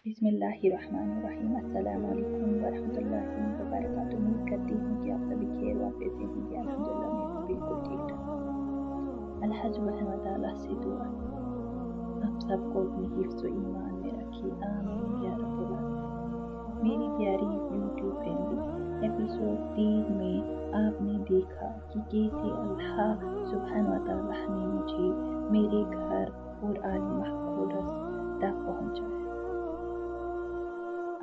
बिस्मिल्लाहिर्रहमानिर्रहीम। अस्सलाम वालेकुम वरहमतुल्लाहि वबरकातुहू। उम्मीद करती हूँ कि आप सभी खैर वाफियत से होंगे। अल्हम्दुलिल्लाह मैं भी बिल्कुल ठीक ठाक। अल्लाह सुब्हानहू व तआला से दुआ आप सबको अपनी हिफ्ज़ व ईमान में रखे, आमीन या रब्बल आलमीन। मेरी प्यारी यूट्यूब फैमिली, एपिसोड 3 में आपने देखा कि कैसे अल्लाह सुब्हानहू व तआला ने मुझे मेरे घर और आली महफूज़ तक पहुँचाया।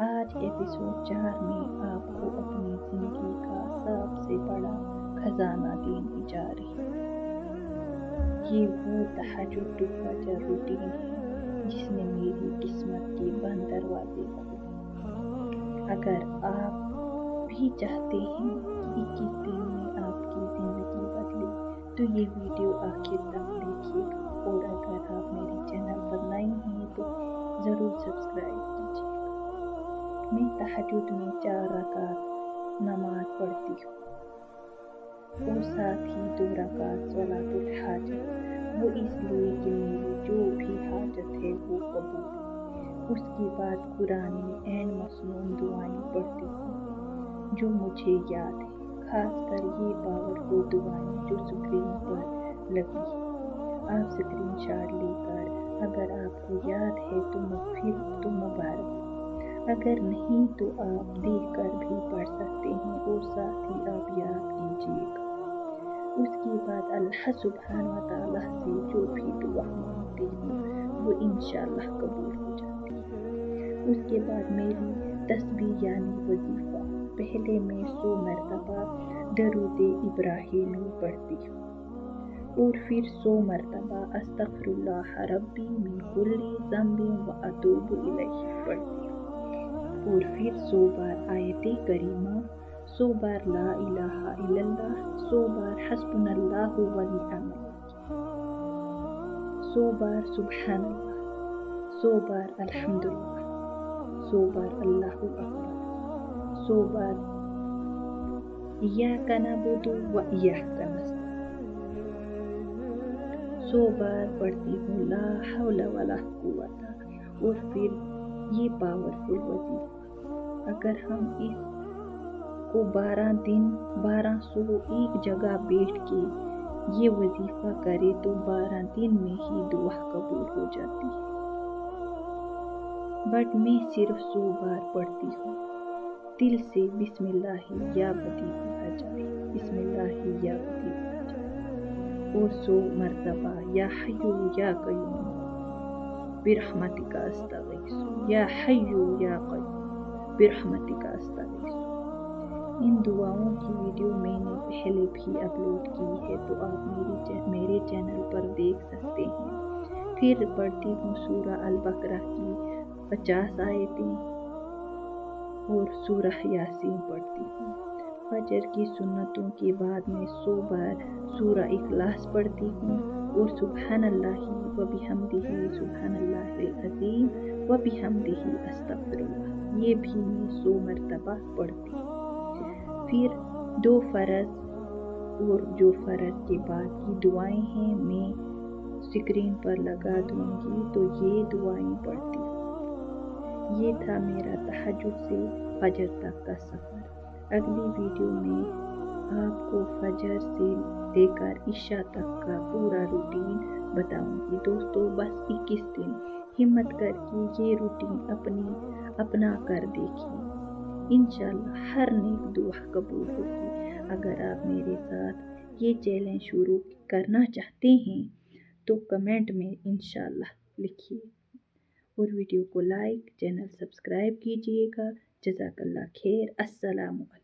आज एपिसोड 4 में आपको अपनी ज़िंदगी का सबसे बड़ा खजाना देने जा रही हूँ। ये वो तहज्जुद फजर रूटीन है जिसने मेरी किस्मत के बंद दरवाजे खोले। अगर आप भी चाहते हैं कि 21 दिन में आपकी ज़िंदगी बदले तो ये वीडियो आखिर तक देखिएगा, और अगर आप मेरे चैनल पर नए हैं तो ज़रूर सब्सक्राइब कीजिएगा। मैं तहज्जुद में 4 रकात नमाज पढ़ती हूँ और साथ ही 2 रकात सलातुल हाजत। वो इसलिए कि मेरी जो भी हाजत है वो कबूल है। उसके बाद कुरानी एंड मसनून दुआएं पढ़ती हूँ जो मुझे याद है, खासकर ये पावरफुल दुआएं जो स्क्रीन पर लगी है। आप स्क्रीनशॉट लेकर अगर आपको याद है तो मुबारक, अगर नहीं तो आप देखकर भी पढ़ सकते हैं और साथ ही आप याद कीजिएगा। उसके बाद अल्लाह सुब्हानहू व तआला से जो भी दुआ मांगती हूँ वो इंशाअल्लाह कबूल हो जाती है। उसके बाद मेरी तस्बीह यानी वजीफ़ा, पहले मैं 100 मरतबा दरूद इब्राहिमी पढ़ती हूँ और फिर 100 मरतबा अस्तग़फिरुल्लाह रब्बी मिन कुल्ली ज़ंबिन व अतूबु इलैहि पढ़ती हूँ और फिर 100 बार आयते करीमा, 100 बार ला इलाहा इल्लल्लाह, 100 बार हस्बुनल्लाहु व निअमल वकील, 100 बार सुब्हानल्लाह, 100 बार अल्हम्दुलिल्लाह, 100 बार अल्लाहु अकबर, 100 बार इय्याका नअबुदु व इय्याका नस्तईन, 100 बार पढ़ती हूँ ला हौला वला कुव्वता, और फिर ये पावरफुल वजीफा अगर हम इसको 12 दिन 1200 एक जगह बैठ के ये वजीफा करें तो 12 दिन में ही दुआ कबूल हो जाती है। बट मैं सिर्फ 100 बार पढ़ती हूँ दिल से बिस्मिल्लाहि या बदी बिलहजाए, बिस्मिल्लाहि या बदी बिलहजाए, और 100 मरतबा या हय्यु या क़य्यूम बिरहमतिका अस्तगीसु, या हय्यु या क़य्यूम बिरहमतिका अस्तगीसु। इन दुआओं की वीडियो मैंने पहले भी अपलोड की है तो आप मेरे चैनल पर देख सकते हैं। फिर पढ़ती हूँ सूरह अल बकरा की 50 आयतें और सूरह यासीन पढ़ती हूँ। फजर की सुन्नतों के बाद मैं 100 बार सूरह इखलास पढ़ती हूँ और सुब्हानल्लाहि व बिहम्दिही सुब्हानल्लाहिल अज़ीम व बिहम्दिही अस्तग़फिरुल्लाह, ये भी मैं 100 मरतबा पढ़ती हूँ। फिर 2 फ़र्ज़ और जो फ़र्ज़ के बाद की दुआएं हैं मैं स्क्रीन पर लगा दूँगी तो ये दुआएं पढ़ती हूँ। ये था मेरा तहज्जुद से फजर तक का सफ़र। अगली वीडियो में आपको फजर से लेकर इशा तक का पूरा रूटीन बताऊंगी। दोस्तों बस 21 दिन हिम्मत करके ये रूटीन अपना कर देखिए, इंशाल्लाह हर नेक दुआ कबूल होगी। अगर आप मेरे साथ ये चैलेंज शुरू करना चाहते हैं तो कमेंट में इंशाल्लाह लिखिए और वीडियो को लाइक, चैनल सब्सक्राइब कीजिएगा। जज़ाकल्लाह खैर। अस्सलाम वालेकुम।